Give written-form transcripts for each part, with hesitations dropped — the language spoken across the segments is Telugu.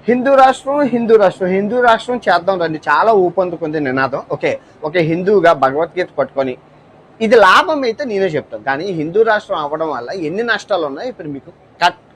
హిందూ రాష్ట్రం చేద్దాం రండి, చాలా ఊపందుకుంది నినాదం. ఓకే హిందువుగా భగవద్గీత పట్టుకొని ఇది లాభం అయితే నేనే చెప్తాను. కానీ హిందూ రాష్ట్రం అవ్వడం వల్ల ఎన్ని నష్టాలు ఉన్నాయి ఇప్పుడు మీకు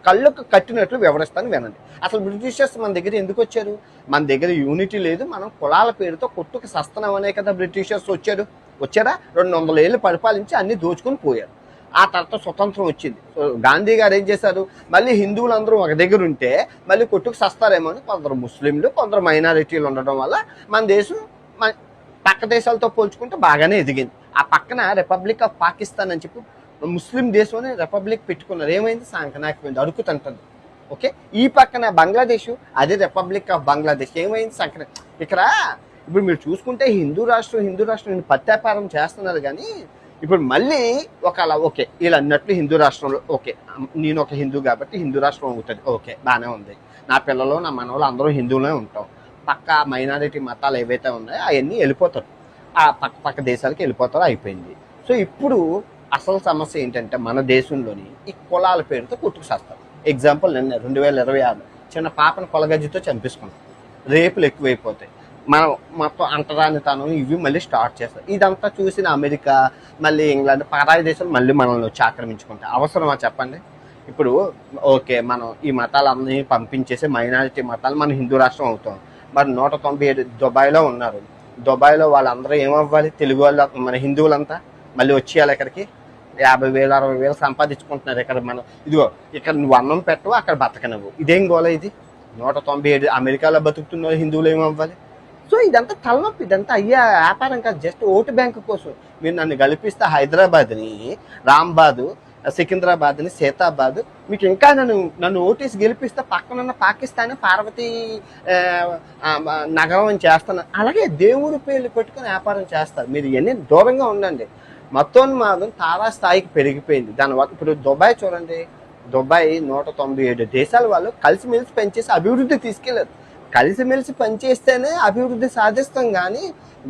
కళ్ళకు కట్టినట్లు వివరిస్తాను వినండి. అసలు బ్రిటిషర్స్ మన దగ్గర ఎందుకు వచ్చారు? మన దగ్గర యూనిటీ లేదు, మనం కులాల పేరుతో కొట్టుకు సస్తనమనే కదా బ్రిటిషర్స్ వచ్చారా? 200 ఏళ్ళు పరిపాలించి అన్ని దోచుకొని పోయారు. ఆ తర్వాత స్వతంత్రం వచ్చింది. సో గాంధీ గారు ఏం చేశారు? మళ్ళీ హిందువులందరూ ఒక దగ్గర ఉంటే మళ్ళీ కొట్టుకు సస్తారేమో అని కొందరు ముస్లింలు, కొందరు మైనారిటీలు ఉండడం వల్ల మన దేశం పక్క దేశాలతో పోల్చుకుంటే బాగానే ఎదిగింది. ఆ పక్కన రిపబ్లిక్ ఆఫ్ పాకిస్తాన్ అని చెప్పి ముస్లిం దేశంలో రిపబ్లిక్ పెట్టుకున్నారు. ఏమైంది? సంకనాకిపోయింది, అడుగుతుంటుంది. ఓకే, ఈ పక్కన బంగ్లాదేశ్, అదే రిపబ్లిక్ ఆఫ్ బంగ్లాదేశ్, ఏమైంది? సంకన. ఇక్కడ ఇప్పుడు మీరు చూసుకుంటే హిందూ రాష్ట్రం పత్యాపారం చేస్తున్నారు. కానీ ఇప్పుడు మళ్ళీ ఓకే వీళ్ళు అన్నట్లు హిందూ రాష్ట్రంలో నేను ఒక హిందూ కాబట్టి హిందూ రాష్ట్రం అవుతుంది. ఓకే, బాగానే ఉంది. నా పిల్లలు నా మనవాళ్ళు అందరూ హిందువులే ఉంటాం. పక్క మైనారిటీ మతాలు ఏవైతే ఉన్నాయో అవన్నీ వెళ్ళిపోతారు, ఆ పక్క దేశాలకు వెళ్ళిపోతారో అయిపోయింది. సో ఇప్పుడు అసలు సమస్య ఏంటంటే మన దేశంలోని ఈ కులాల పేరుతో కొట్టుకుసేస్తారు. ఎగ్జాంపుల్ నిన్న 2026 చిన్న పాపను కొలగజ్జితో చంపేసుకున్నాం. రేపులు ఎక్కువైపోతాయి, మనం మొత్తం అంటరానితనం ఇవి మళ్ళీ స్టార్ట్ చేస్తారు. ఇదంతా చూసిన అమెరికా, మళ్ళీ ఇంగ్లాండ్, పరాయి దేశాలు మళ్ళీ మనల్ని వచ్చి ఆక్రమించుకుంటాయి. అవసరమా చెప్పండి? ఇప్పుడు ఓకే మనం ఈ మతాలన్నీ పంపించేసి మైనారిటీ మతాలు మన హిందూ రాష్ట్రం అవుతాం. మరి 197 దుబాయ్లో ఉన్నారు. దుబాయ్లో వాళ్ళందరూ ఏమవ్వాలి? తెలుగు వాళ్ళు, మన హిందువులంతా మళ్ళీ వచ్చేయాలి ఇక్కడికి. 50,000 60,000 సంపాదించుకుంటున్నారు ఇక్కడ. మనం ఇదిగో ఇక్కడ నువ్వు అన్నం పెట్టవు, అక్కడ బతకనవు. ఇదేం గోల ఇది? 197 అమెరికాలో బతుకుతున్న హిందువులు ఏమవ్వాలి? సో ఇదంతా తలనొప్పి, ఇదంతా అయ్యే వ్యాపారం కాదు, జస్ట్ ఓటు బ్యాంకు కోసం. మీరు నన్ను గెలిపిస్తే హైదరాబాద్ని రాంబాదు, సికింద్రాబాద్ని సీతాబాద్, మీకు ఇంకా నన్ను ఓటేసి గెలిపిస్తే పక్కనున్న పాకిస్తాన్ పార్వతీ నగరం అని చేస్తాను. అలాగే దేవుడి పేర్లు పెట్టుకుని వ్యాపారం చేస్తారు. మీరు ఇవన్నీ దూరంగా ఉండండి. మతోన్మాదం తారాస్థాయికి పెరిగిపోయింది. దానివల్ల ఇప్పుడు దుబాయ్ చూడండి, దుబాయ్ 197 దేశాల వాళ్ళు కలిసిమెలిసి పనిచేసి అభివృద్ధి తీసుకెళ్లారు. కలిసిమెలిసి పనిచేస్తేనే అభివృద్ధి సాధిస్తాం. కానీ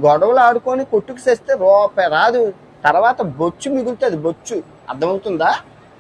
గొడవలు ఆడుకొని కొట్టుకు చేస్తే రూపాయి రాదు. తర్వాత బొచ్చు మిగులుతుంది, బొచ్చు. అర్థమవుతుందా?